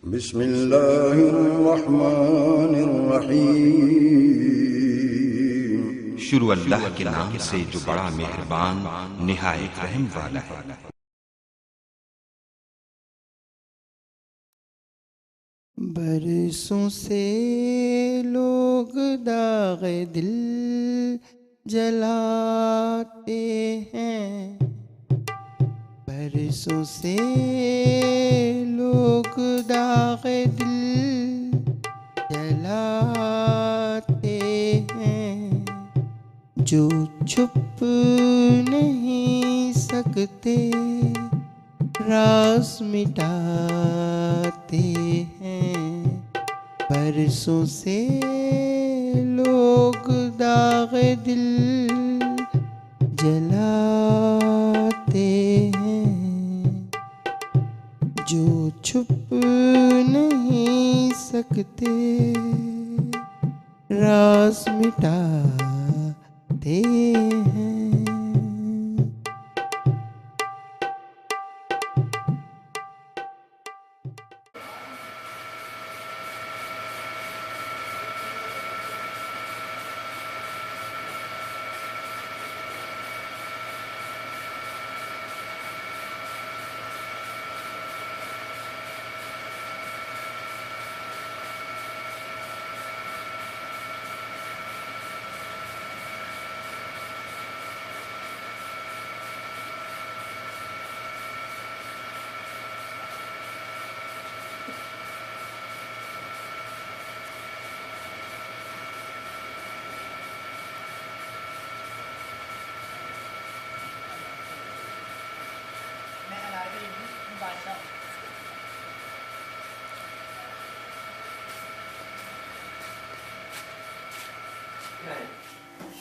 बिस्मिल्लाहिर्रहमानिर्रहीम। शुरू अल्लाह के नाम से जो बड़ा मेहरबान निहायत रहम वाला है। बरसों से लोग दाग़े दिल जलाते हैं, बरसों से लोग दाग़े दिल जलाते हैं, जो छुप नहीं सकते राज मिटाते हैं। बरसों से लोग दाग़े दिल जलाते हैं, जो छुप नहीं सकते राज मिटाते हैं।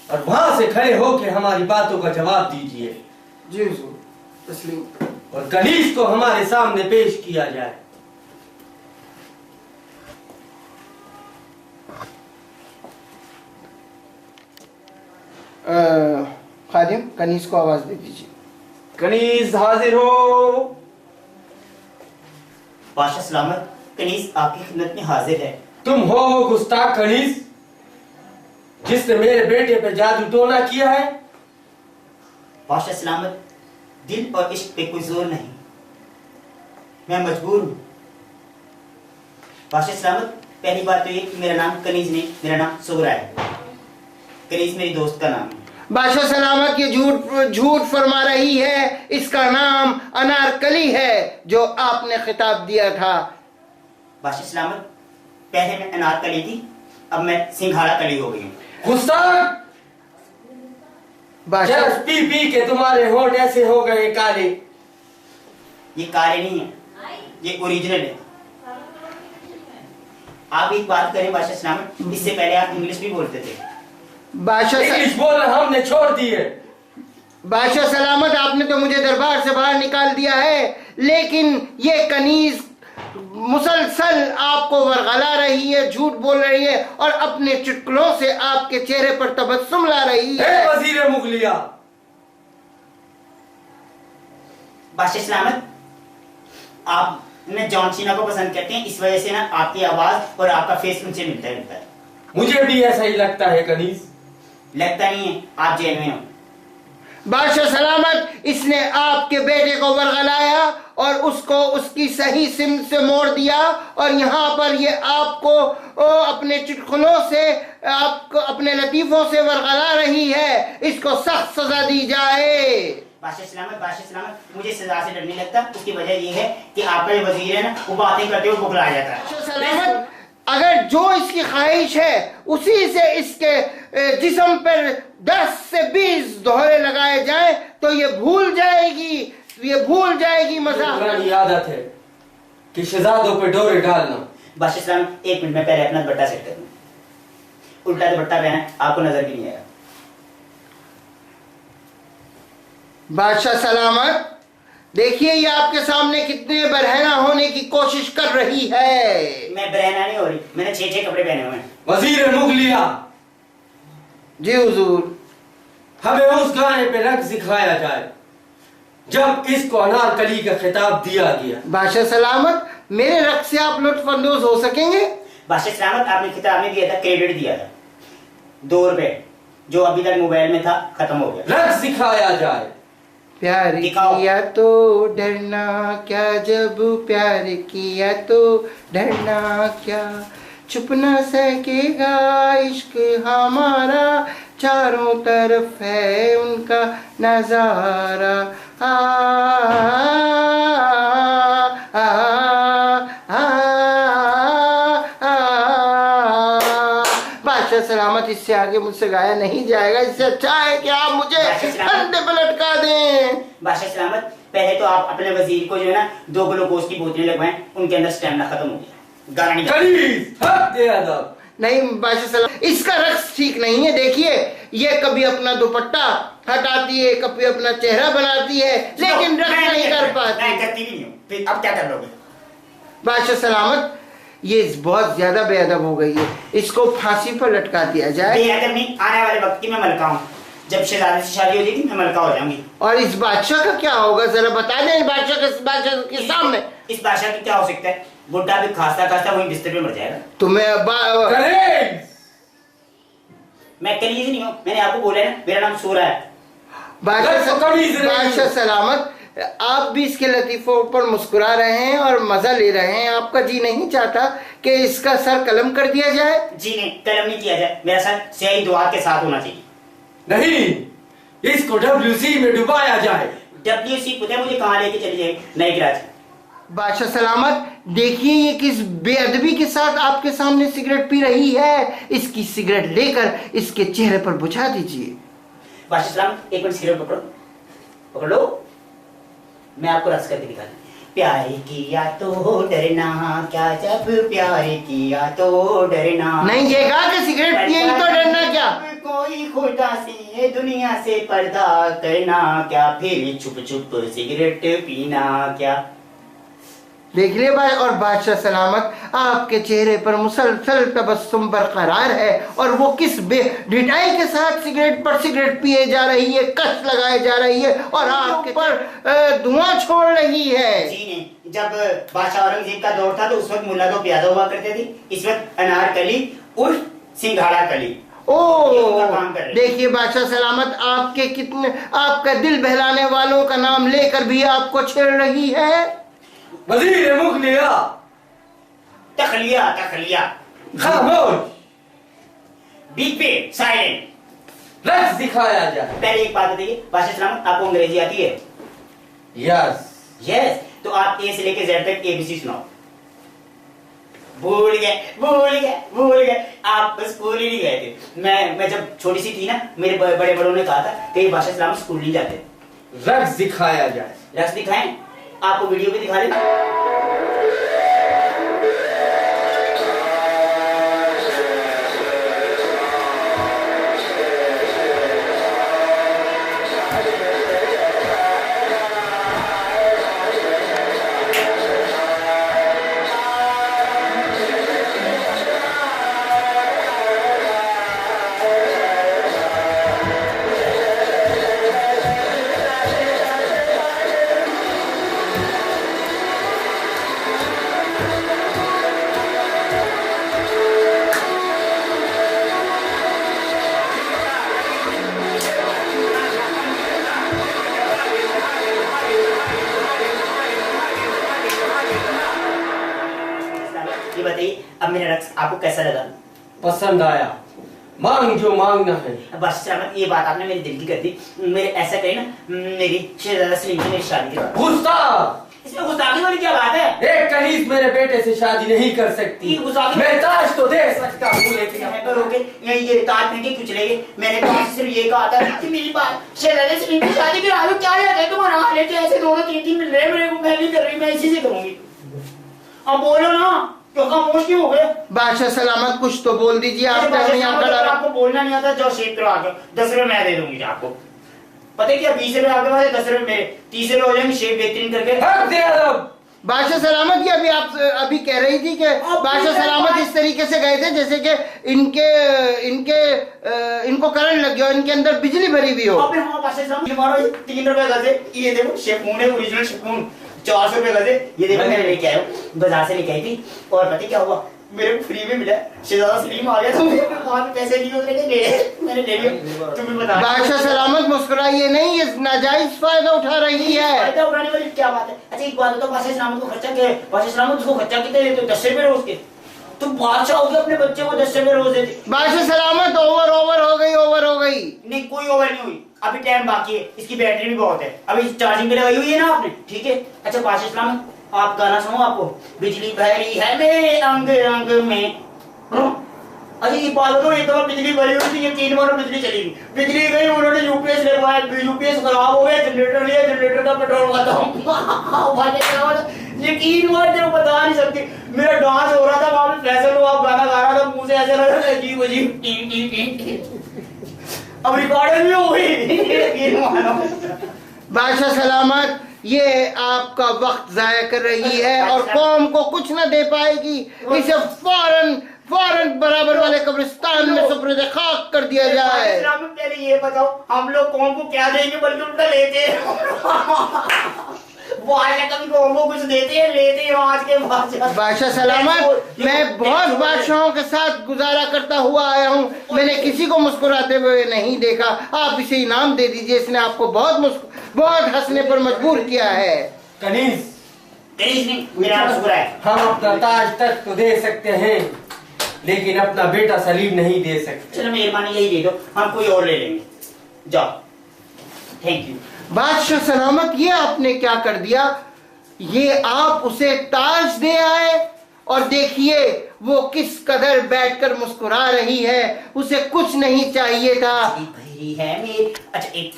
और वहां से खड़े होकर हमारी बातों का जवाब दीजिए। जी हुजूर, तस्लीम। और कनीज को हमारे सामने पेश किया जाए। खादिम, कनीज को आवाज दे दीजिए। कनीज हाजिर हो। बादशाह सलामत, कनीज आपकी खिदमत में हाजिर है। तुम हो वो गुस्ताख कनीज जिसने मेरे बेटे पे जादू टोना किया है? बादशाह सलामत, दिल और इश्क पे कोई जोर नहीं, मैं मजबूर हूँ। बादशाह सलामत, पहली बात तो ये कि मेरा नाम कनीज नहीं, मेरा नाम सुगरा है। कनीज मेरी दोस्त का नाम है। बादशाह सलामत, ये झूठ फरमा रही है। इसका नाम अनारकली है जो आपने खिताब दिया था। बादशाह सलामत, पहले मैं अनारकली थी, अब मैं सिंघाड़ा कली हो गई हूँ। गुस्ताख, बादशाह पी पी के तुम्हारे होंठ ऐसे हो गए काले। ये काले नहीं है, ये ओरिजिनल है। आप एक बात करें बादशाह सलामत, इससे पहले आप इंग्लिश भी बोलते थे। इंग्लिश बोलना हमने छोड़ दी है। बादशाह सलामत, आपने तो मुझे दरबार से बाहर निकाल दिया है, लेकिन ये कनीज मुसलसल आपको वरगला रही है, झूठ बोल रही है और अपने चुटकुलों से आपके चेहरे पर तबस्सुम ला रही है। वजीर मुगलिया। बादशाह सलामत, आप न जॉन सीना को पसंद करते हैं, इस वजह से ना आपकी आवाज और आपका फेस उनसे मिलता है। मुझे भी ऐसा ही लगता है कनीज। लगता नहीं है, आप जेल में हो। बादशाह सलामत, इसने आपके बेटे को वरगलाया और उसको उसकी सही सिमत से मोड़ दिया और यहाँ पर ये आपको अपने चुटकुलों से, आपको अपने लतीफों से वरगला रही है। इसको सख्त सजा दी जाए। बादशाह सलामत, मुझे सजा से डर नहीं लगता। उसकी वजह ये है कि आपका जो वजीर है ना, वो बातें करते हुए बुखला जाता है। बादशाह सलामत, अगर जो इसकी ख्वाहिश है उसी से इसके जिस्म पर 10 से 20 दोहरे लगाए जाए तो ये भूल जाएगी मज़ाक। पुरानी आदत है कि शहजादों पे डोरे डालना। बादशाह सलामत, एक मिनट में पहले अपना दुपट्टा सेट कर दूं। उल्टा दुपट्टा पहना, आपको नजर भी नहीं आएगा। बादशाह सलामत, देखिए ये आपके सामने कितने बरहना होने की कोशिश कर रही है। मैं बरहना नहीं हो रही, मैंने 6 कपड़े पहने हुए हैं। वजीर मुगलिया। जी हुजूर। हमें उस गाने पे रंग सिखाया जाए जब इसको अनारकली का खिताब दिया गया। बादशाह सलामत, मेरे रक्स से आप लुत्फानंदोज हो सकेंगे? बादशाह सलामत, आपने किताब में दिया था, क्रेडिट दिया था 2 रुपए, जो अभी तक मोबाइल में था, खत्म हो गया। रक्स दिखाया जाए। प्यार किया तो डरना क्या, जब प्यार किया तो डरना क्या, छुप न सकेगा इश्क हमारा, चारों तरफ है उनका नजारा। आ, आ, आ, बादशाह सलामत, इससे आगे मुझसे गाया नहीं जाएगा। इससे अच्छा है कि आप मुझे फंदे पे लटका दें। बादशाह सलामत, पहले तो आप अपने वजीर को जो है ना 2 ग्लूकोज की बोतलें लगवाएं, उनके अंदर स्टैमिना खत्म हो गया, गाना नहीं गाता। नहीं बादशाह सलामत, इसका रक्स ठीक नहीं है। देखिए ये कभी अपना दुपट्टा हटाती है, कभी अपना चेहरा बनाती है, लेकिन रक्स नहीं कर पाती। मैं करती भी नहीं हूँ, फिर अब क्या कर लोगे? बादशाह सलामत, ये बहुत ज्यादा बेअदब हो गई है, इसको फांसी पर लटका दिया जाए। बेअदब नहीं, आने वाले वक्त की मैं मलका हूँ, जब शहजादे से शादी हो जाएगी मैं मलका हो जाऊंगी। और इस बादशाह का क्या होगा, जरा बता दें बादशाह के सामने। इस बादशाह की क्या हो सकता है? बुढ़ा भी खांसता खांसता वही बिस्तर पे मर जाएगा। मैं कलीज नहीं हूँ, मैंने आपको बोला है ना, मेरा नाम सूरा है। बादशाह सलामत, आप भी इसके लतीफों पर मुस्कुरा रहे हैं और मजा ले रहे हैं। आपका जी नहीं चाहता कि इसका सर कलम कर दिया जाए? जी नहीं, कलम नहीं किया जाए, मेरा सर स्याही दुआ के साथ होना चाहिए। नहीं, इसको WC में डुबाया जाए। WC पता है मुझे कहाँ लेके चली जाएगी? नई कराची। बादशाह सलामत, देखिए ये किस बेअदबी के साथ आपके सामने सिगरेट पी रही है। इसकी सिगरेट लेकर इसके चेहरे पर बुझा दीजिए। बादशाह सलामत, एक मिनट सिगरेट पकड़ो, पकड़ लो, मैं आपको रस करके दिखा दूं। प्यार किया तो डरना क्या, जब प्यार किया तो डरना। नहीं, ये कहा कि सिगरेट पिए ही तो डरना क्या? कोई खुदा से दुनिया से पर्दा करना क्या, फिर छुप छुप सिगरेट पीना क्या। देख लिए भाई, और बादशाह सलामत, आपके चेहरे पर मुसलसल तबस्सुम बरकरार है और वो किस बेढिठाई के साथ सिगरेट पर सिगरेट पिए जा रही है, कश लगाए जा रही है और आपके पर धुआं छोड़ रही है। जी नहीं, जब बादशाह औरंगजेब का दौर था तो उस वक्त मुल्ला तो प्यादा हुआ करते थे, इस वक्त अनारकली और सिंघाड़ा कली। देखिए बादशाह सलामत, आपके कितने, आपका दिल बहलाने वालों का नाम लेकर भी आपको छेड़ रही है। वजीर मुखलिया, तखलिया तखलिया, खामोश, बीच पे साइलेंट, रक्स दिखाया जाए। पहले एक बात बताइए बादशाह सलामत, आपको अंग्रेजी आती है? यस यस, तो आप ए से लेके जेड तक ABC सुनाओ। भूल गए, आप स्कूल ही नहीं गए थे। मैं जब छोटी सी थी ना, मेरे बड़े बड़ों ने कहा था कि बादशाह सलामत स्कूल नहीं जाते। रक्स दिखाया जाए। रक्स दिखाएं, आपको वीडियो भी दिखा दें। बताइए अब मेरा रक्स आपको कैसा लगा? पसंद आया। मांग जो मांगना है। बस सलामत, ये बात आपने मेरे दिल की कर दी। मेरे ऐसा करें ना, मेरी शहजादा सलीम से मेरी शादी के बाद। गुस्ताख, इसमें गुस्ताखी वाली क्या बात है? एक कनीज मेरे बेटे से शादी नहीं कर सकती। मैं ताज तो दे सकता हूँ, लेकिन ये ताज पहन के क्यों चलेंगे? मैंने तो सिर्फ ये कहा था कि मेरी बात शहजादा सलीम की शादी के बाद क्या याद है तुम्हारा हाल है? ऐसे दोनों तीन मिल रहे, मेरे को मैं नहीं कर रही, मैं इसी से करूंगी। अब बोलो ना, क्यों खामोश क्यों हो गए? बादशाह सलामत, कुछ तो बोल दीजिए। आपको बोलना नहीं आता, जाओ शेख करो आके, 10 रुपए मैं दे दूंगी आपको। पता है क्या, 20 रुपए आपके पास है, 10 रुपए मेरे, 30 रुपए हो जाएंगे शेख बेहतरीन करके। बादशाह सलामत की आप अभी कह रही थी कि बादशाह सलामत इस तरीके से गए थे जैसे कि इनको करंट लग गया, इनके अंदर बिजली भरी हुई हो। अबे हाँ बादशाह सलामत, 3 रुपए का दे, ये देखो शेफून है, ओरिजिनल शेफून, 400 रुपए गजे। ये देखो मैंने लेके आया हूँ, बाजार से लेके आई थी। और पता क्या हुआ, मेरे को फ्री में मिला। शहजादा सलीम आ गया तो मेरे वहां पे पैसे नहीं होते, मैंने ले लिया। तुम्हें बता बादशाह सलामत मुस्कुराइए नहीं, ये नाजायज फायदा उठा रही है। फायदा उठाने वाली क्या बात है? अच्छा एक बात बताओ, बादशाह सलामत को खर्चा क्या है? बादशाह सलामत उसको खर्चा कितने देते हो? 10 रुपए रोज के। तुम बादशाह हो गए, अपने बच्चे को 10 रुपए रोज देते। बादशाह सलामत ओवर ओवर हो गई। नहीं कोई ओवर नहीं हुई, अभी टाइम बाकी है, इसकी बैटरी भी बहुत है, अभी चार्जिंग पे लगाई हुई है ना आपने, ठीक है। अच्छा बादशाह सलामत आप गाना सुनो, आपको बिजली भरी है मेरे अंग अंग में। अरे ये बात तो एक बार बिजली भरी हुई थी, ये 3 बार बिजली चली गई, बिजली गई, उन्होंने यूपीएस लगवाया, यूपीएस खराब हो गया, जनरेटर लिया, जनरेटर का पेट्रोल खत्म। यकीन मार जो बता नहीं सकती, मेरा डांस हो रहा था वहां पे, फैसल हुआ, गाना गा रहा था, मुंह से ऐसे लग रहा था अजीब अजीब। अब रिकॉर्डिंग भी हो गई। बादशाह सलामत ये आपका वक्त जाया कर रही है और कौम को कुछ न दे पाएगी। इसे फौरन बराबर वाले कब्रिस्तान में सुपुर्द खाक कर दिया जाए। पहले ये बताओ हम लोग कौम को क्या देंगे, बल्कि उल्टा लेते हैं। वो आज कभी कौम को कुछ देते हैं, लेते हैं आज के बाद। बादशाह सलामत मैं बहुत बादशाहों के साथ गुजारा करता हुआ आया हूँ, मैंने किसी को मुस्कुराते हुए नहीं देखा। आप इसे इनाम दे दीजिए, इसने आपको बहुत हंसने पर मजबूर किया है। कनीज नहीं, मेरा नाम शुक्र है। हम अपना ताज तक तो दे सकते हैं, लेकिन अपना बेटा सलीम नहीं दे सकते। चलो मेहरबानी यही दे दो, हम कोई और ले लेंगे, जाओ। Thank you. बादशाह सलामत ये आपने क्या कर दिया, ये आप उसे ताज दे आए और देखिए वो किस कदर बैठकर मुस्कुरा रही है, उसे कुछ नहीं चाहिए था। भरी है मेरी। अच्छा एक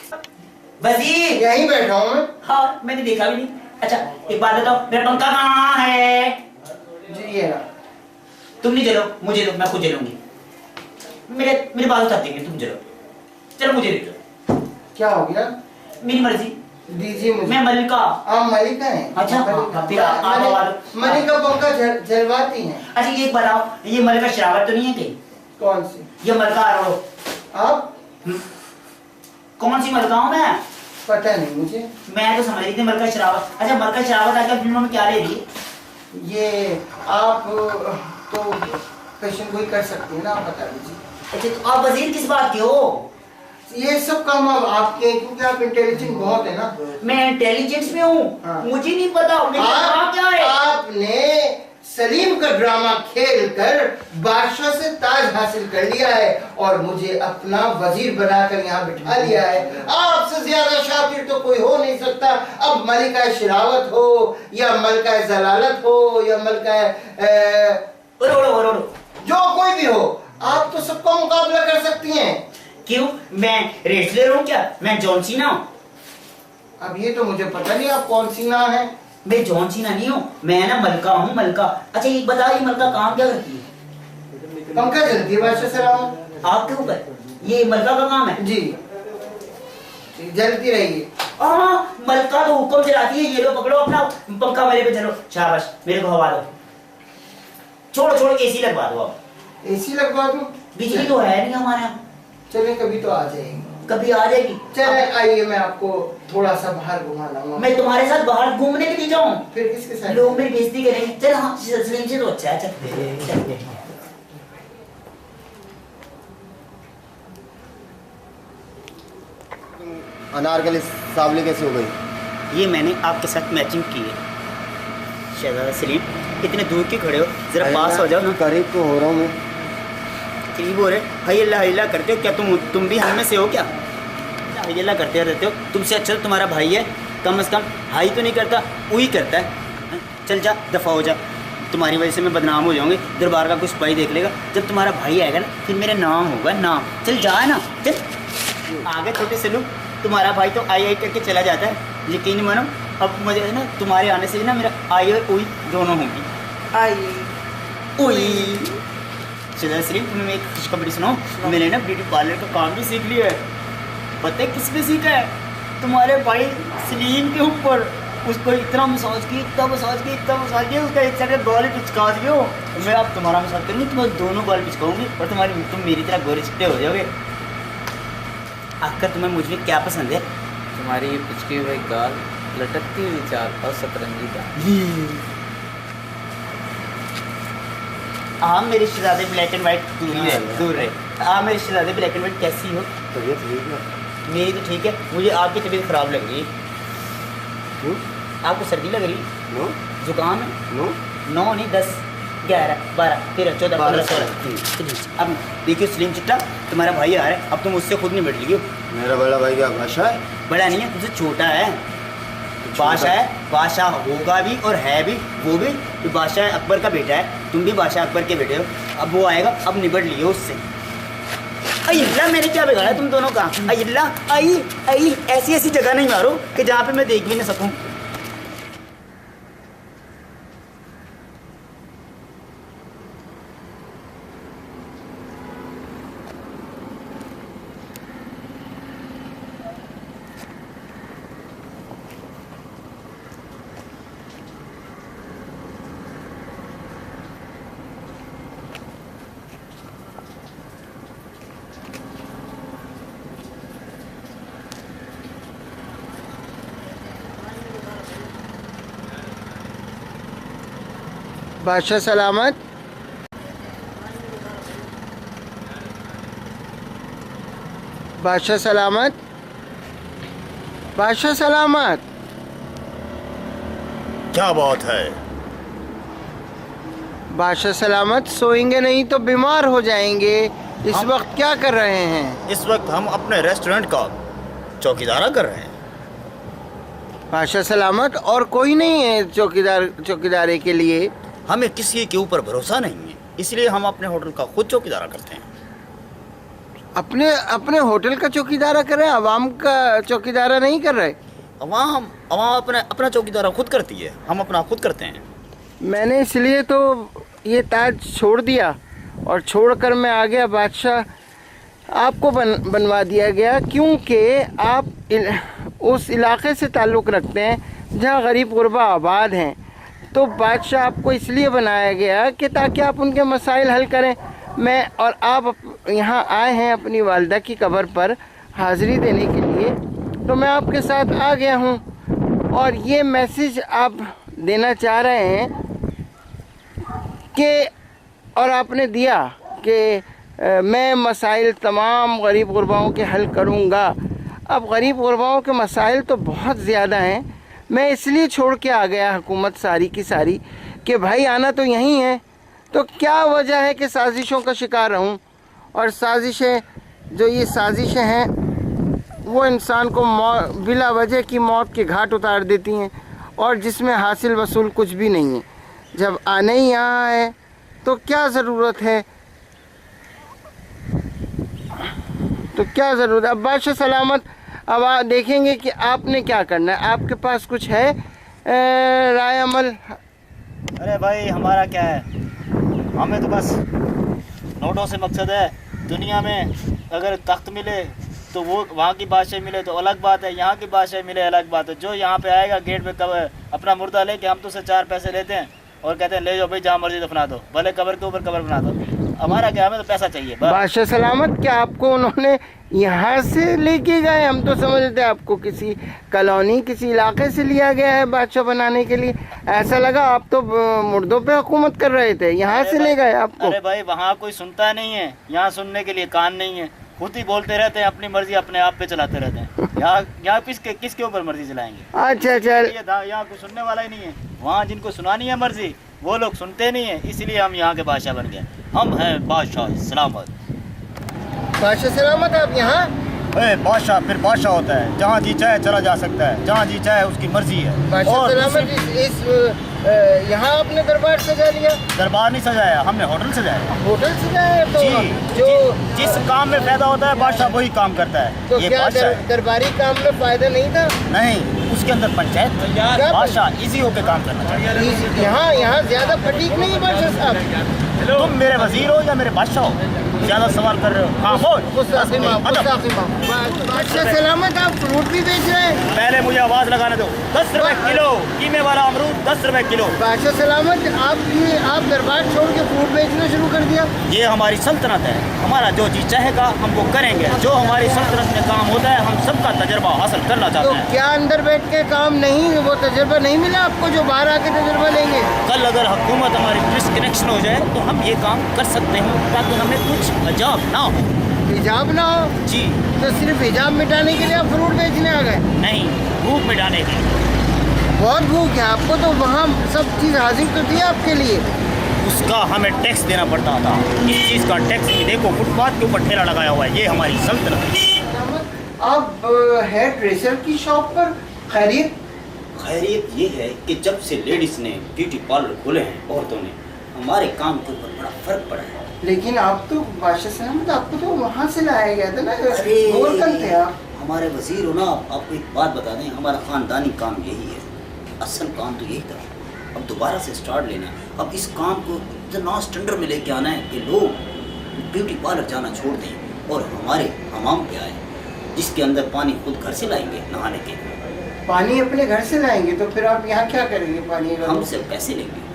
वजीर, यहीं बैठा हूं मैं। हाँ मैंने देखा भी नहीं। अच्छा एक बात बताओ, मेरा पंखा कहाँ है? जी ये रहा। तुम नहीं जलो, मुझे दो, मैं खुद जलूंगी। मेरे बाल उतार देंगे, तुम जलो। चलो मुझे दे दो। क्या हो गया? मेरी मर्जी, दीजिए मुझे। मैं मलिका। आप मलिका हैं? अच्छा फिर आप मलिका पंखा जलवाती हैं। अच्छा ये बताओ, ये मलिका शरावत तो नहीं है कहीं? कौन सी? ये मलिका आरो। आप? कौन सी मलिका हूँ मैं? पता नहीं मुझे। मैं तो समझ रही थी मलिका शरावत। अच्छा मलिका शरावत आकर फिल्मों में क्या ले रही है? ये आप तो पेशेंट कोई कर सकते हैं ना, आप बता दीजिए। अच्छा तो आप वजीर किस बात के हो? ये सब काम अब आपके, क्योंकि आप इंटेलिजेंट बहुत है ना। मैं इंटेलिजेंस में हूँ। हाँ। मुझे नहीं पता मेरा क्या है। आपने सलीम का ड्रामा खेल कर बादशाह से ताज हासिल कर लिया है और मुझे अपना वजीर बनाकर यहाँ बिठा लिया है। आपसे ज्यादा शातिर तो कोई हो नहीं सकता। अब मलिका शरावत हो या मलिका जलालत हो या मलिका जो कोई भी हो, आप तो सबका मुकाबला कर सकती हैं। क्यों, मैं रेसलर हूँ क्या? मैं जॉन सीना हूँ। अब ये तो मुझे पता नहीं आप कौन सी ना है। मैं जॉन सीना नहीं हूँ, मैं ना मलका हूँ, मलका। अच्छा एक बताओ, ये मलका काम क्या करती है? पंखा जलती है बादशाह सलाम आपके ऊपर, ये मलका का काम है जी। जलती रहिए। मलका तो हुक्म चलाती है। ये लो पकड़ो अपना पंखा, मेरे पे चलो, शाबाश, मेरे को हवा दो। छोड़ो एसी लगवा दो। आप एसी लगवा दूं? बिजली तो है नहीं हमारे यहाँ। चले कभी तो आ जाएगी। कभी आ जाएगी। चले आइए, मैं आपको थोड़ा सा बाहर घुमा लाऊंगा। मैं तुम्हारे साथ बाहर घूमने के लिए जाऊँ? फिर किसके साथ? लोग मेरी बेइज्जती करेंगे। चल हाँ, सलीम से तो अच्छा है। चल अनारकली सावली कैसे हो गई? ये मैंने आपके साथ मैचिंग की है। शहजादा सलीम, इतने दूर क्यों खड़े हो? जरा पास हो जाओ ना। करीब तो हो रहा हूँ मैं। करीब हो रहे? हई अल्लाह करते हो क्या? तुम भी हम में से हो क्या? हई अल्लाह करते रहते हो। तुमसे अच्छा तो तुम्हारा भाई है, कम से कम हाई तो नहीं करता, वही करता है। चल जा, दफ़ा हो जा। तुम्हारी वजह से मैं बदनाम हो जाऊंगी, दरबार का कुछ सिपाही देख लेगा। जब तुम्हारा भाई आएगा ना, फिर मेरा नाम होगा नाम। चल जा ना, चल आगे। छोटे से लोग, तुम्हारा भाई तो आई करके चला जाता है, यकीन मानो। अब मुझे है ना, तुम्हारे आने से ना मेरा आई और उई दोनों होंगी। आई उई। शहजादा सलीम, तुम्हें एक खुशखबरी सुनाऊं? मैंने ना ब्यूटी पार्लर का काम भी सीख लिया है। पता है किस पे सीखा है? तुम्हारे भाई सलीम के ऊपर। उसको इतना मसाज की, इतना मसाज किया, उसका एक साइड बाल ही पिचका दियो। मैं अब तुम्हारा मसाज करूँगी, तुम्हारे दोनों बाल पिचकाऊंगी और तुम मेरी तरह गोरे चिट्टे हो जाओगे। आखिर तुम्हें मुझ में क्या पसंद है? तुम्हारी ये पिचके हुए गाल, लटकती हुई चाल और सतरंगी दाल। हाँ मेरे शहजादे ब्लैक एंड व्हाइट दूर रहे। हाँ मेरे शहजादे ब्लैक एंड व्हाइट कैसी हो? तबीयत ठीक है। मेरी तो ठीक है, मुझे आपकी तबीयत खराब लग रही है। क्यों? आपको सर्दी लग रही? नो जुकाम है? नो 9 नहीं 10 11 12 13 14 15 16। अब देखियो सलीम चिट्टा, तुम्हारा भाई आ रहा है, अब तुम उससे खुद नहीं बैठ लियो। मेरा बड़ा भाई क्या बादशाह है? बड़ा नहीं है, तुमसे छोटा है। बादशाह है, बादशाह होगा भी और है भी, वो भी तो बादशाह अकबर का बेटा है, तुम भी बादशाह अकबर के बेटे हो। अब वो आएगा, अब निबट लियो उससे। अल्लाह मैंने क्या बिगाड़ा तुम दोनों का? अल्लाह आई ऐसी ऐसी जगह नहीं मारो कि जहाँ पे मैं देख भी ना सकूँ। बादशाह सलामत। बादशाह सलामत। बादशाह सलामत। क्या बात है? बादशाह सलामत, सोएंगे नहीं तो बीमार हो जाएंगे। इस वक्त क्या कर रहे हैं? इस वक्त हम अपने रेस्टोरेंट का चौकीदारा कर रहे हैं। बादशाह सलामत, और कोई नहीं है चौकीदारे के लिए? हमें किसी के ऊपर भरोसा नहीं है, इसलिए हम अपने होटल का खुद चौकीदारा करते हैं। अपने होटल का चौकीदारा कर रहे हैं, आवाम का चौकीदारा नहीं कर रहे? अवाम अपना चौकीदारा खुद करती है, हम अपना खुद करते हैं। मैंने इसलिए तो ये ताज छोड़ दिया और छोड़कर मैं आ गया बादशाह, आपको बनवा दिया गया, क्योंकि आप उस इलाके से ताल्लुक़ रखते हैं जहाँ गरीब गुरबा आबाद हैं। तो बादशाह आपको इसलिए बनाया गया कि ताकि आप उनके मसाइल हल करें। मैं और आप यहाँ आए हैं अपनी वालिदा की कब्र पर हाज़िरी देने के लिए, तो मैं आपके साथ आ गया हूँ और ये मैसेज आप देना चाह रहे हैं कि, और आपने दिया कि मैं मसाइल तमाम गरीब गुरबाओं के हल करूँगा। अब गरीब गुरबाओं के मसाइल तो बहुत ज़्यादा हैं, मैं इसलिए छोड़ के आ गया हुकूमत सारी की सारी कि भाई आना तो यहीं है, तो क्या वजह है कि साजिशों का शिकार रहूं। और साजिशें, जो ये साजिशें हैं वो इंसान को बिला वजह की मौत के घाट उतार देती हैं और जिसमें हासिल वसूल कुछ भी नहीं है। जब आने ही यहाँ है तो क्या ज़रूरत है, अब बादशाह सलामत, अब आप देखेंगे कि आपने क्या करना है। आपके पास कुछ है राय अमल? अरे भाई हमारा क्या है, हमें तो बस नोटों से मकसद है। दुनिया में अगर तख्त मिले तो वो वहाँ की बादशाह मिले तो अलग बात है, यहाँ की बादशाह मिले अलग बात है। जो यहाँ पे आएगा गेट पे कब अपना मुर्दा लेके, हम तो उससे 4 पैसे लेते हैं और कहते हैं ले जाओ भाई जहाँ मर्जी दफना दो, भले कब्र के ऊपर कब्र बना दो। हमारा क्या, हमें तो पैसा चाहिए। बादशाह सलामत, क्या आपको उन्होंने यहाँ से लेके गए? हम तो समझते आपको किसी कॉलोनी, किसी इलाके से लिया गया है बादशाह बनाने के लिए। ऐसा लगा आप तो मुर्दों पे हुकूमत कर रहे थे, यहाँ से ले गए आपको। अरे भाई वहाँ कोई सुनता नहीं है, यहाँ सुनने के लिए कान नहीं है, खुद ही बोलते रहते हैं, अपनी मर्जी अपने आप पे चलाते रहते हैं। यहाँ किसके ऊपर मर्जी चलाएंगे? अच्छा, यहाँ कोई सुनने वाला ही नहीं है। वहाँ जिनको सुनानी है मर्जी वो लोग सुनते नहीं है, इसलिए हम यहाँ के बादशाह बन गए। हम हैं बादशाह सलामत। बादशाह सलामत आप यहाँ? बादशाह फिर बादशाह होता है, जहाँ जी चाहे चला जा सकता है, जहाँ जी चाहे उसकी मर्जी है। बादशाह सलामत, यहाँ आपने दरबार सजा लिया? दरबार नहीं सजाया, हमने होटल सजाया। होटल सजाया? तो जो जिस काम में फायदा होता है बादशाह वही काम करता है। तो ये क्या दरबारी काम में फायदा नहीं था? नहीं, उसके अंदर पंचायत, बादशाह इजी होकर काम करना चाहिए। यहाँ ज्यादा फटीक नहीं है बादशाह साहब? तुम मेरे वजीर हो या मेरे बादशाह हो? ज्यादा सवाल कर रहे हो। हाँ बोल। गुस्ताखी माफ, गुस्ताखी माफ। बादशाह सलामत, आप फ्रूट भी बेच रहे हैं? पहले मुझे आवाज लगाने दो। 10 रुपए किलो कीमे वाला अमरूद, 10 रुपए किलो। बादशाह सलामत, आप दरबार छोड़ के फ्रूट बेचना शुरू कर दिया? ये हमारी सल्तनत है, हमारा जो जी चाहेगा हम वो करेंगे। जो हमारी सल्तनत में काम होता है हम सबका तजर्बा हासिल करना तो चाहते हैं। क्या अंदर बैठ के काम नहीं, वो तजर्बा नहीं मिला आपको जो बाहर आके तजर्बा लेंगे? कल अगर हुकूमत हमारी डिस्कनेक्शन हो जाए तो हम ये काम कर सकते हैं, ताकि हमें कुछ अजाब ना हो। हिजाब ना हो? जी तो सिर्फ हिजाब मिटाने के लिए आप फ्रूट बेचने आ गए? नहीं, भूख मिटाने के लिए। बहुत भूख है आपको, तो वहाँ सब चीज़ हाजिर तो थी आपके लिए। उसका हमें टैक्स देना पड़ता था। इस चीज़ का टैक्स भी देखो, फुटपाथ के ऊपर ठेला लगाया हुआ है। ये हमारी सल्तनत है। आप हेयर ड्रेसर की शॉप पर खैरियत? खैरियत ये है कि जब से लेडीज़ ने ब्यूटी पार्लर खोले हैं औरतों ने, हमारे काम के ऊपर बड़ा फर्क पड़ा है। लेकिन आप तो बादशाह सलामत, आपको तो वहाँ से लाया गया था ना, गोलकंद थे आप। हमारे वजीर हो ना, आपको एक बात बता दें, हमारा ख़ानदानी काम यही है। असल काम तो यही था, अब दोबारा से स्टार्ट लेना है। अब इस काम को इतना स्टैंडर्ड में लेके आना है कि लोग ब्यूटी पार्लर जाना छोड़ दें और हमारे हमाम पे आए, जिसके अंदर पानी खुद घर से लाएंगे नहाने के। पानी अपने घर से लाएंगे तो फिर आप यहाँ क्या करेंगे पानी का? हमसे पैसे लेंगे।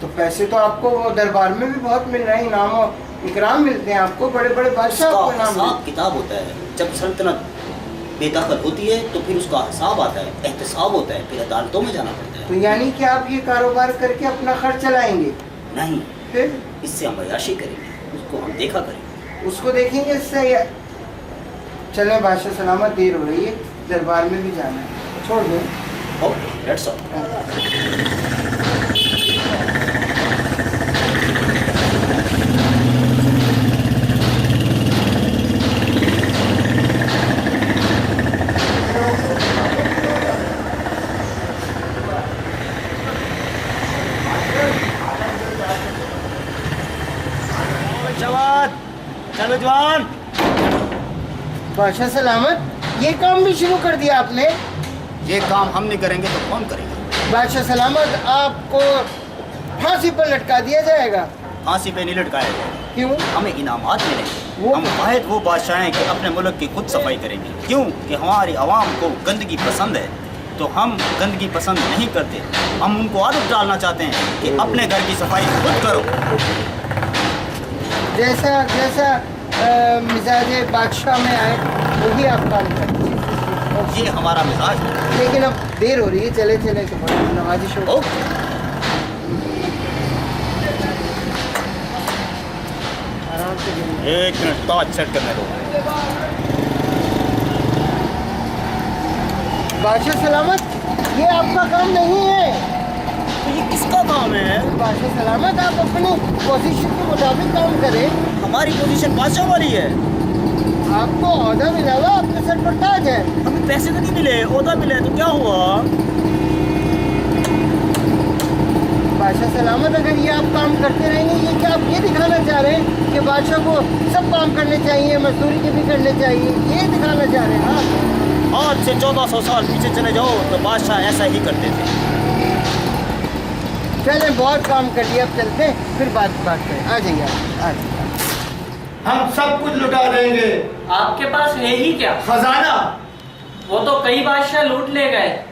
तो पैसे तो आपको दरबार में भी बहुत मिल रहे हैं, इनाम और इकराम मिलते हैं आपको, बड़े बड़े बादशाह को इनाम मिलते हिसाब किताब होता है। जब सल्तनत बेदखल होती है तो फिर उसका हिसाब आता है, एहतसाब होता है, फिर अदालतों में जाना पड़ता हैं। है। तो यानी कि आप ये कारोबार करके अपना खर्च चलाएंगे? नहीं, फिर इससे हम अयाशी करेंगे, उसको हम देखा करेंगे। उसको देखेंगे इससे या... चले बादशाह सलामत, देर हो रही है, दरबार में भी जाना है, छोड़ दो। Okay, let's all. जवान, चलो जवान। बादशाह सलामत, ये काम भी शुरू कर दिया आपने? ये काम हम नहीं करेंगे तो कौन करेगा? बादशाह सलामत, आपको फांसी पर लटका दिया जाएगा। फांसी पे नहीं लटकाया जाए। क्यों? हमें इनामात मिलेंगे। वो- हम वाहिद वो बादशाह हैं कि अपने मुल्क की खुद सफाई करेंगे। क्यों कि हमारी आवाम को गंदगी पसंद है, तो हम गंदगी पसंद नहीं करते। हम उनको आदत डालना चाहते हैं कि अपने घर की सफाई खुद करो। जैसा जैसा मिजाज बादशाह में आए वही आप काम करें। ये हमारा मिजाज है। लेकिन अब देर हो रही है, चले चले तो नवाजिश हो। ओके। आराम से गिरें। 1 मिनट टॉर्च सेट करने दो। बादशाह सलामत, ये आपका काम नहीं है। तो ये किसका काम है? बादशाह सलामत, आप अपनी पोजीशन के मुताबिक काम करें। हमारी पोजीशन बादशाह वाली है। आपको ओहदा मिला हुआ, आपके सर पर ताज है। हमें पैसे तो नहीं मिले, ओहदा मिले तो क्या हुआ? बादशाह सलामत, अगर ये आप काम करते रहेंगे, ये क्या आप ये दिखाना चाह रहे हैं कि बादशाह को सब काम करने चाहिए, मजदूरी के भी करने चाहिए, ये दिखाना चाह रहे हैं आप? आज से 1400 साल पीछे चले जाओ तो बादशाह ऐसा ही करते थे। चलें, बहुत काम कर लिया, अब चलते हैं, फिर बात करें। आ जाइए आप, आ जाइए। हम सब कुछ लुटा देंगे। आपके पास है ही क्या? खजाना वो तो कई बादशाह लूट ले गए।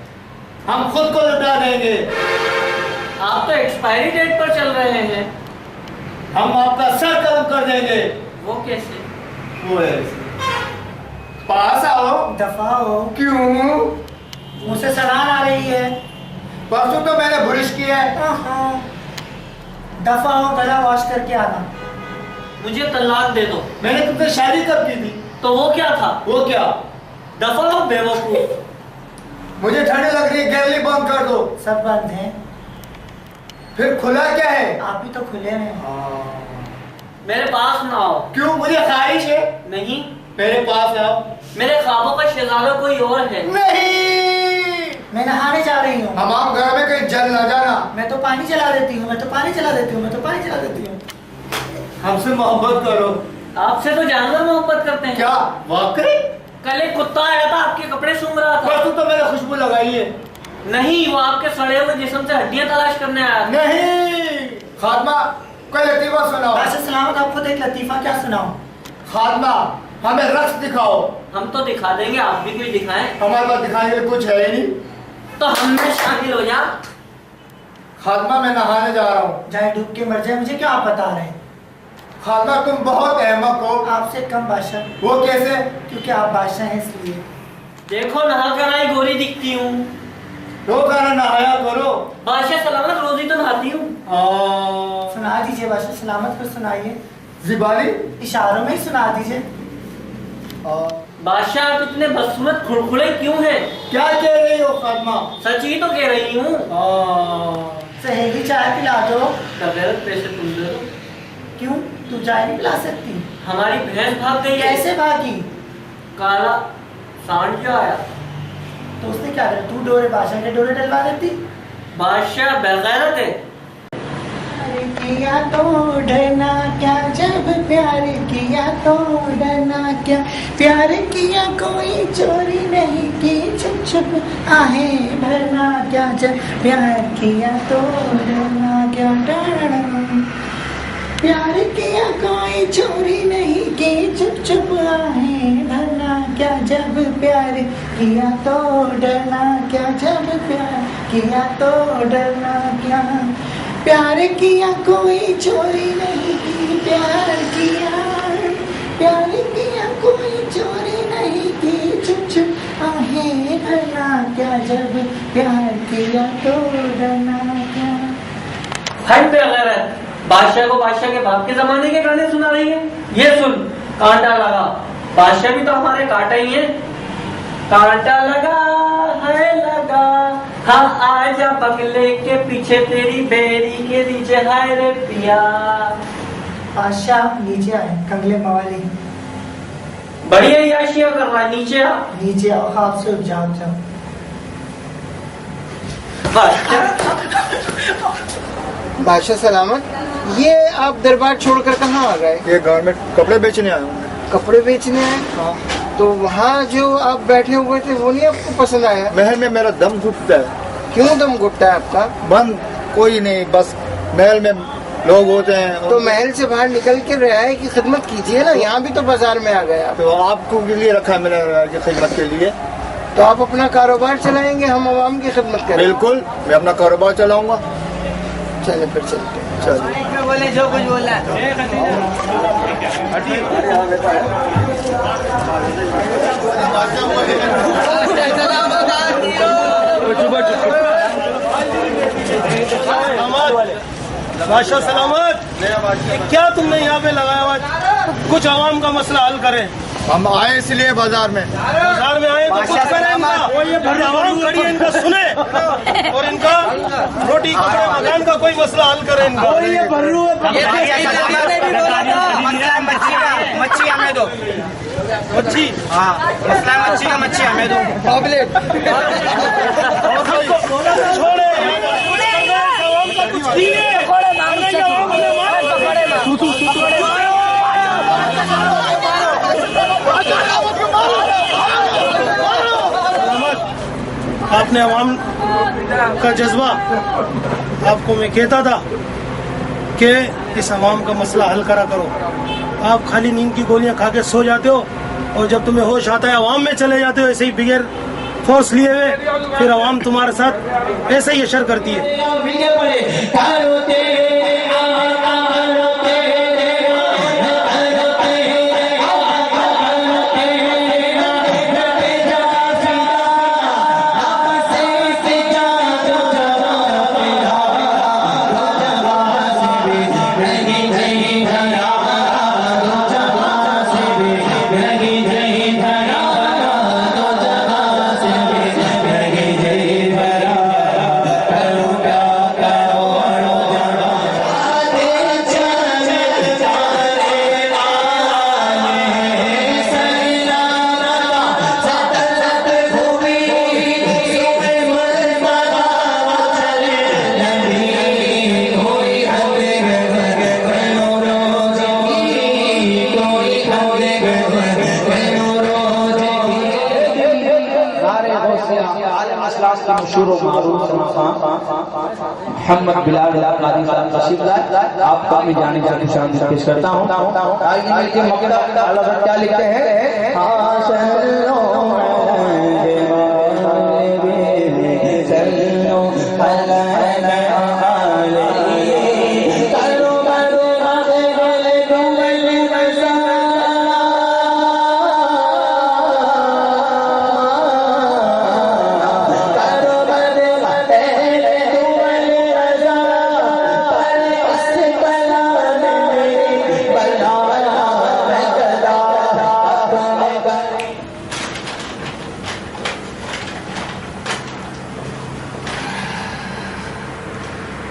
हम खुद को लुटा देंगे। आप तो एक्सपायरी डेट पर चल रहे हैं। हम आपका सर कलम कर देंगे। वो कैसे? वो ऐसे। पास आओ। दफा हो। क्यों? मुझसे सलाह आ रही है। परसों तो मैंने बुरिश किया है। दफा हो, गला वॉश करके आना। मुझे तलाक दे दो। मैंने तुमसे शादी कब की थी? तो वो क्या था? वो क्या? दफा हो बेवकूफ। मुझे ठंड लग रही है, गैलरी बंद कर दो। सब बंद है। फिर खुला क्या है? आप भी तो खुले हैं। मेरे पास ना आओ। क्यों? मुझे ख्वाहिश है। नहीं, मेरे पास आओ। मेरे ख्वाबों का शहजादा कोई और है। नहीं, मैं नहाने जा रही हूँ। हमाम घर में कहीं जल ना जाना। मैं तो पानी चला देती हूँ, मैं तो पानी चला देती हूँ, मैं तो पानी चला देती हूँ। हमसे मोहब्बत करो। आपसे तो जानवर मोहब्बत करते हैं। क्या वाकई? कल एक कुत्ता आया था, आपके कपड़े सूंघ रहा था। परसों तो मैंने खुशबू लगाई है। नहीं, वो आपके सड़े हुए जिस्म से हड्डियां तलाश करने आया था। नहीं, खात्मा कोई लतीफा सुनाओ। बादशाह सलामत, आपको तो एक लतीफा क्या सुनाओ? खादमा, हमें रक्स दिखाओ। हम तो दिखा देंगे, आप भी कुछ दिखाएं। हमारे पास दिखाने के लिए कुछ है ही नहीं। तो हमने शामिल हो जा। खादमा, मैं नहाने जा रहा हूँ। जाए डूब के मर जाए, मुझे क्या आप बता रहे हैं? खादमा, तुम बहुत अहमक हो। आपसे कम बादशाह। वो कैसे? क्योंकि आप बादशाह हैं इसलिए। देखो नहा कर आई गोरी दिखती हूँ। रोज आना नहाया करो। बादशाह सलामत रोज ही तो नहाती हूँ। सुना दीजिए बादशाह सलामत, को सुनाइए। जिबानी इशारों में ही सुना दीजिए। बादशाह आप इतने बदसूरत खुड़खुड़े क्यों हैं? क्या कह रही हो खादमा? सच ही तो कह रही हूँ। सहेली चाय पिला दो। गैरत पैसे तुम दे दो। क्यों, तू चाय नहीं पिला सकती? हमारी भैंस भाग गई है। कैसे भागी? काला सांड जो आया। तो उसने क्या करा? तू डोरे बादशाह के डोरे डलवा देती। बादशाह बेगैरत है। प्यार किया तो डरना क्या, जब प्यार किया तो डरना क्या, प्यार किया कोई चोरी नहीं की, छुप छुप आहें भरना क्या, जब प्यार किया तो डरना क्या, डरना प्यार किया कोई चोरी नहीं की, चुप चुप आहें भरना क्या, जब प्यार किया तो डरना क्या, जब प्यार किया तो डरना क्या, प्यार किया कोई चोरी नहीं की, प्यार किया कोई चोरी नहीं की, चुप चुप आहें भरना क्या, जब प्यार किया तो डरना क्या। हट बेगैरत, बादशाह को बादशाह के बाप के जमाने के गाने सुना रही है। ये सुन, कांटा लगा। बादशाह भी तो हमारे कांटा ही है। कांटा लगा है लगा, हाँ आजा बगले के पीछे तेरी बेरी के नीचे, हाय रे पिया। बादशाह नीचे आए, कंगले मवाली बढ़िया याशिया कर रहा है, नीचे आ। नीचे आओ, हाथ से जाओ जाओ। बादशाह सलामत, ये आप दरबार छोड़कर कहाँ आ गए? ये घर में कपड़े बेचने आया हूँ। कपड़े बेचने आए? तो वहाँ जो आप बैठे हुए थे वो नहीं आपको पसंद आया? महल में मेरा दम घुटता है। क्यों दम घुटता है आपका? बंद कोई नहीं, बस महल में लोग होते हैं। तो महल से बाहर निकल के रियाया की खिदमत कीजिए ना, यहाँ भी तो बाजार में आ गए आप। तो आपको के लिए रखा है मैंने रियाया की खिदमत के लिए। तो आप अपना कारोबार चलाएंगे, हम आवाम की खिदमत करेंगे। बिल्कुल, मैं अपना कारोबार चलाऊंगा। चले फिर चलते हैं। चलो बोले जो कुछ बोलना है। बादशाह सलामत, क्या तुमने यहाँ पे लगाया हुआ? कुछ आवाम का मसला हल करें। हम आए इसलिए बाजार में आए तो कुछ करें इनका, आवाम खड़ी है, इनका सुने और इनका रोटी कपड़े मकान का कोई मसला हल करें इनका। मच्छी हमें दो। मच्छी, हाँ मसला मच्छी का, मच्छी हमें दो। पॉपलेट छोड़े आवाम का कुछ दिए। आपने अवाम का जज्बा, आपको मैं कहता था कि इस अवाम का मसला हल करा करो। आप खाली नींद की गोलियां खा के सो जाते हो और जब तुम्हें होश आता है अवाम में चले जाते हो ऐसे ही बिगैर फोर्स लिए हुए, फिर अवाम तुम्हारे साथ ऐसे ही असर करती है। मोहम्मद बिलाल कादी साहब तशरीफ लाए, आपका भी जाने का खुशामदीद पेश करता हूँ। आइए मिलके मौका अल्लाह क्या लिखते हैं,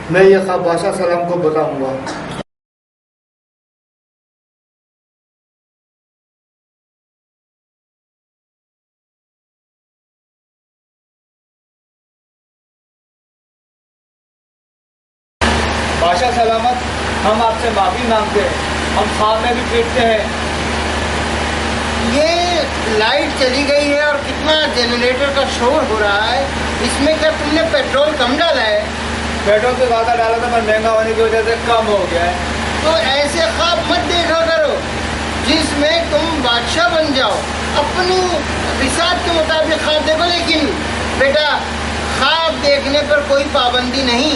मैं ये ख्वाब बादशाह सलाम को बताऊंगा। बादशाह सलामत, हम आपसे माफी मांगते हैं, हम ख्वाब में भी देखते हैं। ये लाइट चली गई है और कितना जनरेटर का शोर हो रहा है, इसमें क्या तुमने पेट्रोल कम डाला है? पेट्रोल तो ज़्यादा डाला था पर महंगा होने की वजह से कम हो गया है। तो ऐसे ख्वाब मत देखा करो जिसमें तुम बादशाह बन जाओ। अपनी रिसात के मुताबिक ख्वाब देखो, लेकिन बेटा ख्वाब देखने पर कोई पाबंदी नहीं,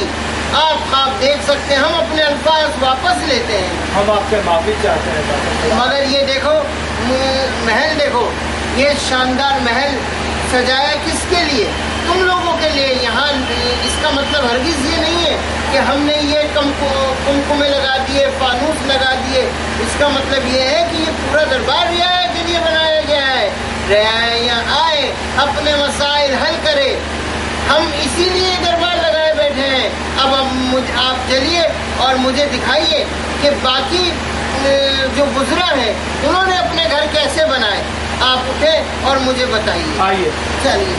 आप ख्वाब देख सकते हैं, हम अपने अल्फाज वापस लेते हैं। हम आपसे माफी चाहते हैं। मगर ये देखो महल देखो, ये शानदार महल सजाया किसके लिए? तुम लोगों के लिए। यहाँ इसका मतलब हरगिज ये नहीं है कि हमने ये कुमकुमे लगा दिए, फानूस लगा दिए। इसका मतलब ये है कि ये पूरा दरबार रियाया के लिए बनाया गया है। रियाया यहाँ आए, अपने मसाइल हल करे, हम इसीलिए दरबार लगाए बैठे हैं। अब आप चलिए और मुझे दिखाइए कि बाकी जो गुजरा है उन्होंने अपने घर कैसे बनाए। आप उठे और मुझे बताइए। आइए चलिए।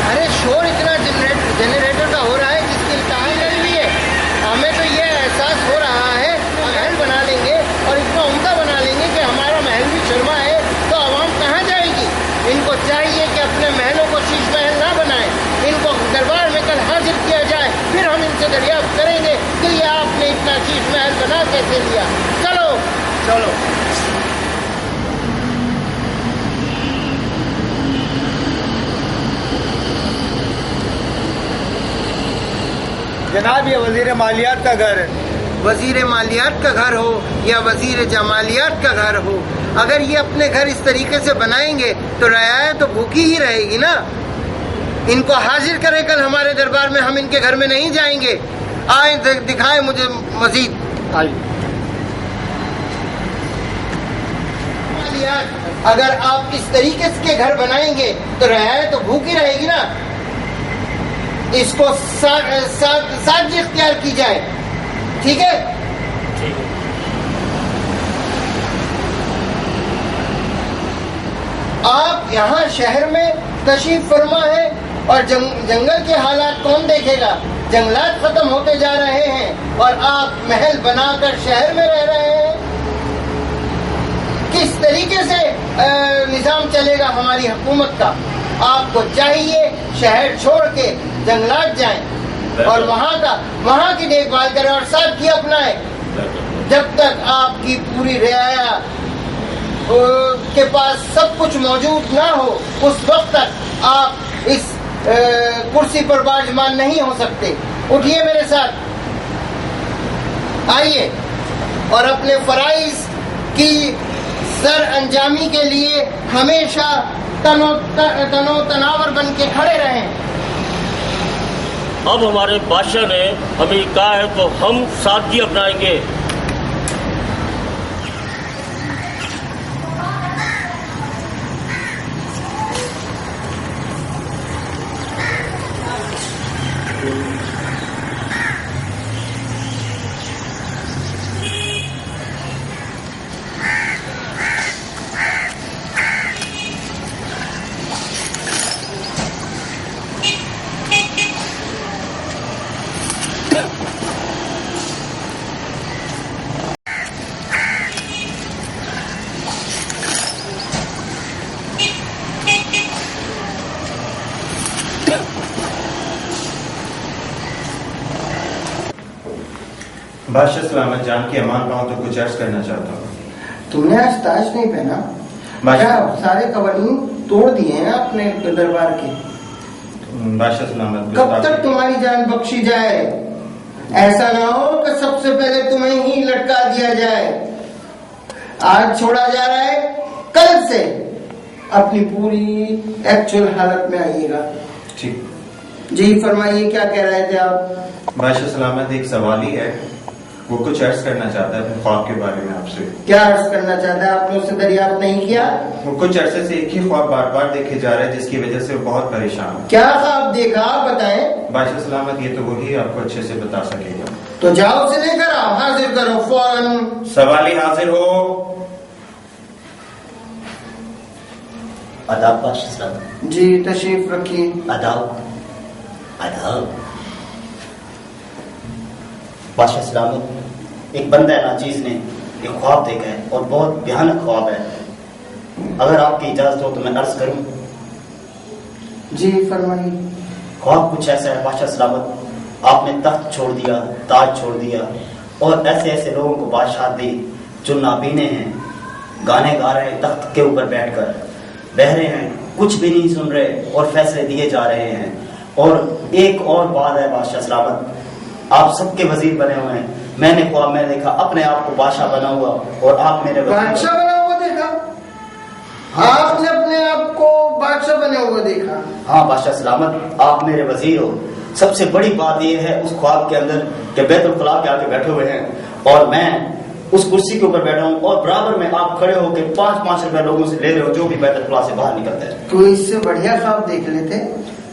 अरे शोर इतना जनरेटर का हो रहा है, जिसकी कहाँ लगी हुई है। हमें तो ये एहसास हो रहा है महल बना लेंगे और इतना उम्दा बना लेंगे कि हमारा महल भी शर्मा है, तो आवाम कहाँ जाएगी? इनको चाहिए कि अपने महलों को शीश महल ना बनाए, इनको दरबार में कल हाजिर किया जाए, फिर हम इनसे दरियाफ्त करेंगे कि ये आपने इतना शीश महल बना कैसे लिया। चलो चलो। जनाब, ये वजीर मालियात का घर है। वजीर मालियात का घर हो या वजीर जमालियात का घर हो, अगर ये अपने घर इस तरीके से बनाएंगे तो रियाया तो भूखी ही रहेगी ना। इनको हाजिर करें कल हमारे दरबार में, हम इनके घर में नहीं जाएंगे। आए दिखाएं मुझे मजीद। अगर आप इस तरीके के घर बनाएंगे तो रियाया तो भूखी रहेगी ना। इसको साजिश इख्तियार की जाए, ठीक है? आप यहाँ शहर में तशरीफ फरमा है और जंगल के हालात कौन देखेगा? जंगलात खत्म होते जा रहे हैं और आप महल बनाकर शहर में रह रहे हैं। किस तरीके से निजाम चलेगा हमारी हुकूमत का? आपको चाहिए शहर छोड़ के जंगलात जाएं और वहाँ की देखभाल करें और सादगी अपनाएं। जब तक आपकी पूरी रियाया के पास सब कुछ मौजूद ना हो, उस वक्त तक आप इस कुर्सी पर बाजमान नहीं हो सकते। उठिए मेरे साथ, आइए और अपने फराइज की सर अंजामी के लिए हमेशा तनो तनावर बन के खड़े रहें। अब हमारे बादशाह ने हमें कहा है तो हम सादगी अपनाएंगे। बादशाह सलामत जान की अमान पाऊँ तो कुछ अर्ज करना चाहता हूँ। तुमने आज ताज नहीं पहना? क्या सारे कवानीन तोड़ दिए हैं अपने दरबार के? बादशाह सलामत कब तक तुम्हारी जान बख्शी जाए? ऐसा ना हो कि सबसे पहले तुम्हें ही लटका दिया जाए। आज छोड़ा जा रहा है, कल से अपनी पूरी एक्चुअल हालत में आइएगा। ठीक। जी फरमाइए, क्या कह रहे थे आप? बादशाह सलामत एक सवाल ही है, वो कुछ अर्ज करना चाहता है अपने ख्वाब के बारे में आपसे। क्या अर्ज करना चाहता है? आपने उससे दरियाफ्त नहीं किया? वो कुछ अरसे से एक ही ख्वाब बार बार देखे जा रहे हैं जिसकी वजह से वो बहुत परेशान है। क्या ख्वाब देखा आप बताएं? बादशाह सलामत ये तो वही आपको अच्छे से बता सकेगा। तो जाओ उसे लेकर आओ, हाजिर करो फौरन। सवाली हाजिर हो। आदाब बादशाह सलामत। जी तशरीफ रखिए। आदाब आदाब। बादशाह सलामत, एक बंदा नाचीज ने एक ख्वाब देखा है और बहुत भयानक ख्वाब है। अगर आपकी इजाजत हो तो मैं अर्ज करूं? जी फरमाइए। ख्वाब कुछ ऐसा है बादशाह सलामत, आपने तख्त छोड़ दिया, ताज छोड़ दिया और ऐसे ऐसे लोगों को बादशाह दी जो नाबीने हैं, गाने गा रहे हैं तख्त के ऊपर बैठकर, बहरे हैं, कुछ भी नहीं सुन रहे और फैसले दिए जा रहे हैं। और एक और बात है बादशाह सलामत, आप सबके वजीर बने हुए हैं। मैंने ख्वाब में देखा अपने आप को बादशाह बना हुआ और आप मेरे बादशाह बना हुआ देखा? आपने अपने आप को बादशाह बने हुए देखा? हाँ बादशाह सलामत, आप मेरे वजीर हो। सबसे बड़ी बात यह है उस ख्वाब के अंदर कि बैतुल खला के आके बैठे हुए हैं और मैं उस कुर्सी के ऊपर बैठा हूँ और बराबर में आप खड़े होकर 5-5 रुपए लोगों से ले रहे हो जो भी बैतुल खला से बाहर निकलते हैं। कोई इससे बढ़िया ख्वाब देख लेते?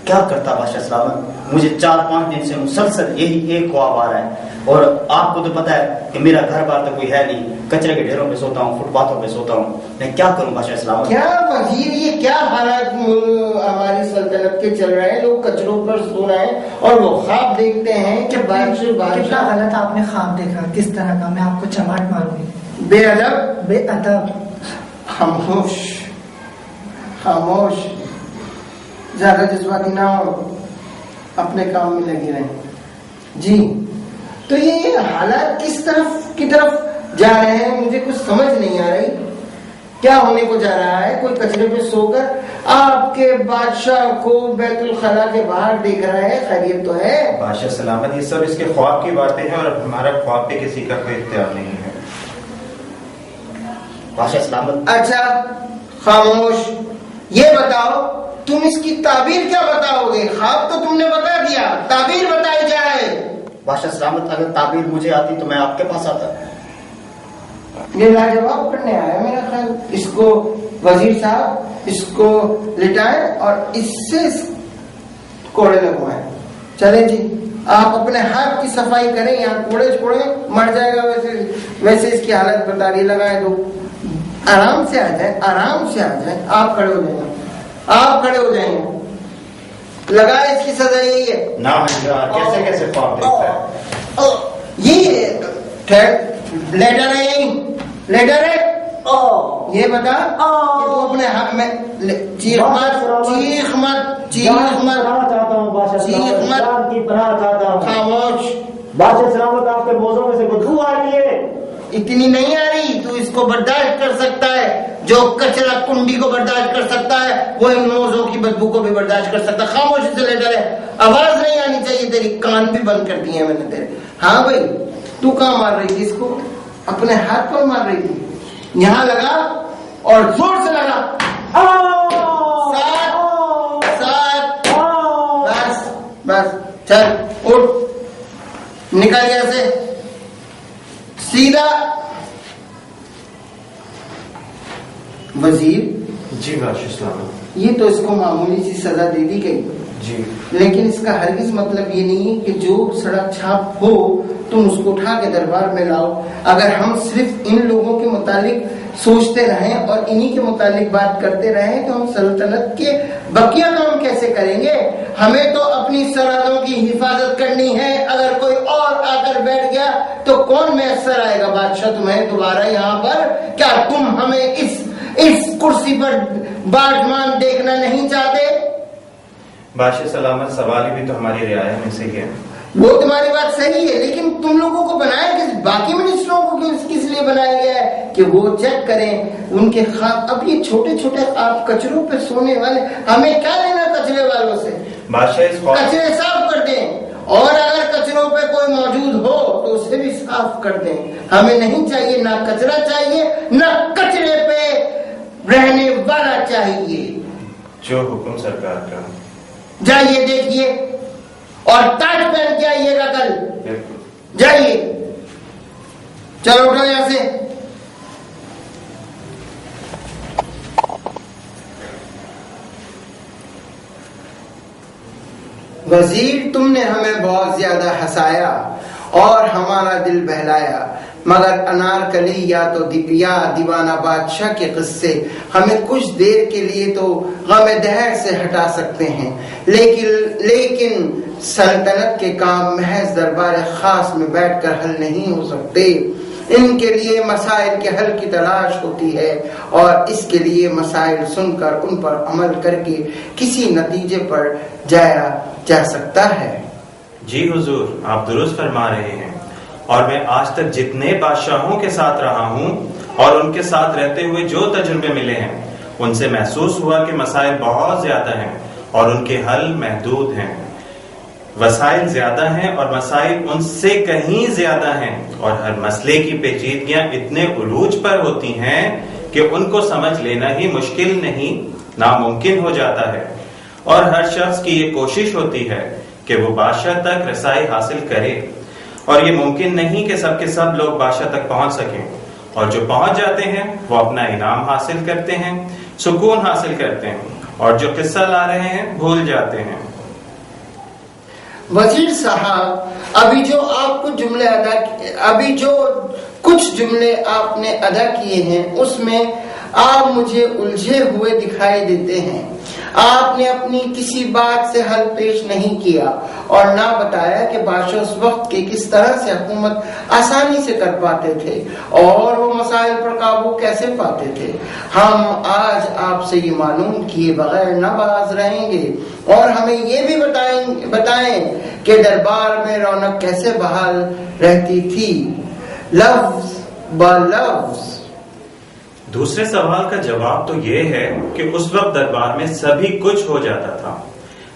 क्या करता बादशाह सलामत, मुझे 4-5 दिन से मुसलसल यही एक ख्वाब आ रहा है और आपको तो पता है कि मेरा घर बार तो कोई है नहीं, कचरे के ढेरों पे सोता हूँ, फुटपाथों पे सोता हूँ। मैं क्या करूँ बादशाह सलामत? क्या वजीर, ये क्या हालात हमारी सल्तनत के चल रहे हैं? लोग कचरों पर सो रहे हैं और वो ख्वाब देखते हैं कि बादशाह। कितना गलत आपने ख्वाब देखा, किस तरह का? मैं आपको चमाट मारूंगी। बेअदब, बेअदब। खामोश खामोश, ज्यादा जज्बाती ना हो, अपने काम में लगे रहें। जी तो ये हालात किस तरफ की तरफ जा रहे हैं, मुझे कुछ समझ नहीं आ रही। क्या होने को जा रहा है? कोई कचरे पे सोकर आपके बादशाह को बैतुल खला के बाहर देख रहा है, खैरियत तो है? बादशाह सलामत, ये सब इसके ख्वाब की बातें हैं और हमारा ख्वाब पे किसी का कोई इख्तियार नहीं है। बादशाह सलामत। अच्छा खामोश, ये बताओ तुम इसकी ताबीर क्या बताओगे? ख्वाब तो तुमने बता दिया, ताबीर बताई जाए। बादशाह सलामत, अगर ताबीर मुझे आती तो मैं आपके पास आता। ये लाजवाब करने आया मेरा ख्याल। इसको वजीर साहब इसको लिटाएं और इससे कोड़े लगवाएं। चले जी, आप अपने हाथ की सफाई करें, यहाँ कोड़े छोड़े, मर जाएगा। वैसे इसकी हालत बता रही, लगाए दो। आराम से आ जाए, आराम से आ जाए। आप खड़े हो जाएंगे, आप खड़े हो जाएंगे। लगाए इसकी सजा यही है ना। कैसे कैसे ख्वाब देखता है ये? लेटर है यही, लेटर है। ये बता कि तू अपने हाथ में चीख मत, चीख मत, चीख मत, चीख मत, खामोश। बादशाह सलामत, आपके बोझों में से बदबू आ रही है। इतनी नहीं आ रही, तू इसको बर्दाश्त कर सकता है। जो कचरा कुंडी को बर्दाश्त कर सकता है वो इन मोजों की बदबू को भी बर्दाश्त कर सकता है। खामोशी से लेटर है, आवाज नहीं आनी चाहिए तेरी। कान भी बंद कर दिए मैंने तेरे। हाँ भाई, तू कहाँ मार रही थी इसको? अपने हाथ पर मार रही थी। यहाँ लगा और जोर से लगा। सात, बस बस, चल उठ, निकल यहाँ से सीधा। वजीर जी बादशाह सलामत। ये तो इसको मामूली सी सजा दे दी गई जी, लेकिन इसका हरगिज मतलब ये नहीं है कि जो सड़क छाप हो तुम उसको उठा के दरबार में लाओ। अगर हम सिर्फ इन लोगों के मुतालिक सोचते रहें और इन्हीं के मुतालिक बात करते रहें तो हम सल्तनत के बकिया काम कैसे करेंगे? हमें तो अपनी सरहदों की हिफाजत करनी है। अगर कोई और आकर बैठ गया तो कौन मैसर आएगा बादशाह तुम्हें दोबारा यहाँ पर? क्या तुम हमें इस कुर्सी पर बागमान देखना नहीं चाहते? बादशाह सलामत, सवाल भी तो हमारी रियाया में से ही है। वो तुम्हारी बात सही है, लेकिन तुम लोगों को बनाया किस, बाकी मिनिस्टरों को किस लिए बनाया गया है कि वो चेक करें उनके खाब। अब ये छोटे छोटे आप कचरों पे सोने वाले, हमें क्या लेना कचरे वालों से? कचरे साफ कर दें, और अगर कचरों पे कोई मौजूद हो तो उसे भी साफ कर दें। हमें नहीं चाहिए, ना कचरा चाहिए, ना कचरे पे रहने वाला चाहिए। जो हुक्म सरकार का। जाइए देखिए, और ताज पहन के आइएगा कल। जाइए, चलो उठो यहां से। वजीर, तुमने हमें बहुत ज्यादा हंसाया और हमारा दिल बहलाया, मगर अनारकली या तो दीवाना बादशाह के किस्से हमें कुछ देर के लिए तो गम दहर से हटा सकते हैं, लेकिन सल्तनत के काम महज दरबार खास में बैठकर हल नहीं हो सकते। इनके लिए मसाइल के हल की तलाश होती है, और इसके लिए मसाइल सुनकर उन पर अमल करके किसी नतीजे पर जाया जा सकता है। जी हुजूर, आप दुरुस्त फरमा रहे हैं, और मैं आज तक जितने बादशाहों के साथ रहा हूँ और उनके साथ रहते हुए जो तजुर्बे मिले हैं, उनसे महसूस हुआ कि मसाइल बहुत ज्यादा हैं और उनके हल महदूद हैं। वसाइल ज्यादा हैं और मसाइल उनसे कहीं ज्यादा हैं, और हर मसले की पेचीदगियां इतने उरूज पर होती हैं कि उनको समझ लेना ही मुश्किल नहीं, नामुमकिन हो जाता है। और हर शख्स की ये कोशिश होती है कि वो बादशाह तक रसाई हासिल करे, और ये मुमकिन नहीं कि सबके सब लोग बादशाह तक पहुंच सकें, और जो पहुंच जाते हैं वो अपना इनाम हासिल करते हैं, सुकून हासिल करते हैं, और जो किस्सा ला रहे हैं भूल जाते हैं। वजीर साहब, अभी जो कुछ जुमले आपने अदा किए हैं उसमें आप मुझे उलझे हुए दिखाई देते हैं। आपने अपनी किसी बात से हल पेश नहीं किया और ना बताया कि बादशाह उस वक्त के किस तरह से हुकूमत आसानी से कर पाते थे और वो मसाइल पर काबू कैसे पाते थे। हम आज आपसे ये मालूम किए बगैर न बाज रहेंगे, और हमें ये भी बताएं कि दरबार में रौनक कैसे बहाल रहती थी, लफ्ज ब लफ्ज। दूसरे सवाल का जवाब तो ये है कि उस वक्त दरबार में सभी कुछ हो जाता था।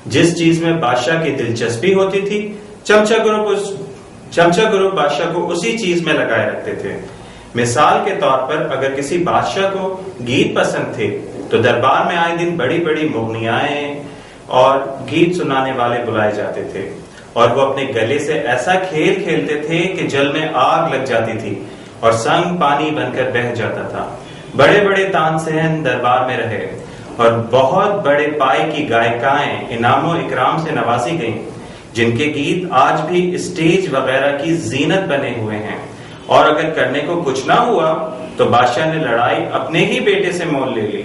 जिस चीज में बादशाह की दिलचस्पी होती थी, चमचा ग्रुप बादशाह को उसी चीज में लगाए रखते थे। मिसाल के तौर पर अगर किसी बादशाह को गीत पसंद थे तो दरबार में आए दिन बड़ी बड़ी मुगनियाएं और गीत सुनाने वाले बुलाए जाते थे, और वो अपने गले से ऐसा खेल खेलते थे कि जल में आग लग जाती थी और संग पानी बनकर बह जाता था। बड़े बड़े तानसेन दरबार में रहे और बहुत बड़े पाए की गायिकाएं इनामो इकराम से नवाजी गईं, जिनके गीत आज भी स्टेज वगैरह की जीनत बने हुए हैं। और अगर करने को कुछ ना हुआ तो बादशाह ने लड़ाई अपने ही बेटे से मोल ले ली।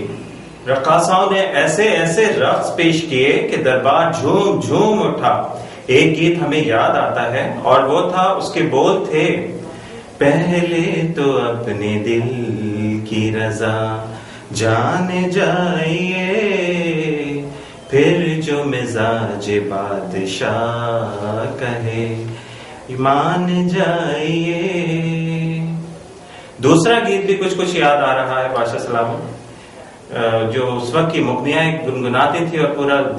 रक्कासाओं ने ऐसे ऐसे रक्स पेश किए कि दरबार झूम झूम उठा। एक गीत हमें याद आता है और वो था, उसके बोल थे, पहले तो अपने दिल की रजा जाने जाइए, फिर जो मिजाज बादशाह कहे ईमान जाइए। दूसरा गीत भी कुछ कुछ याद आ रहा है बादशाह सलाम, जो उस वक्त की मुगनियां गुनगुनाती थी और पूरा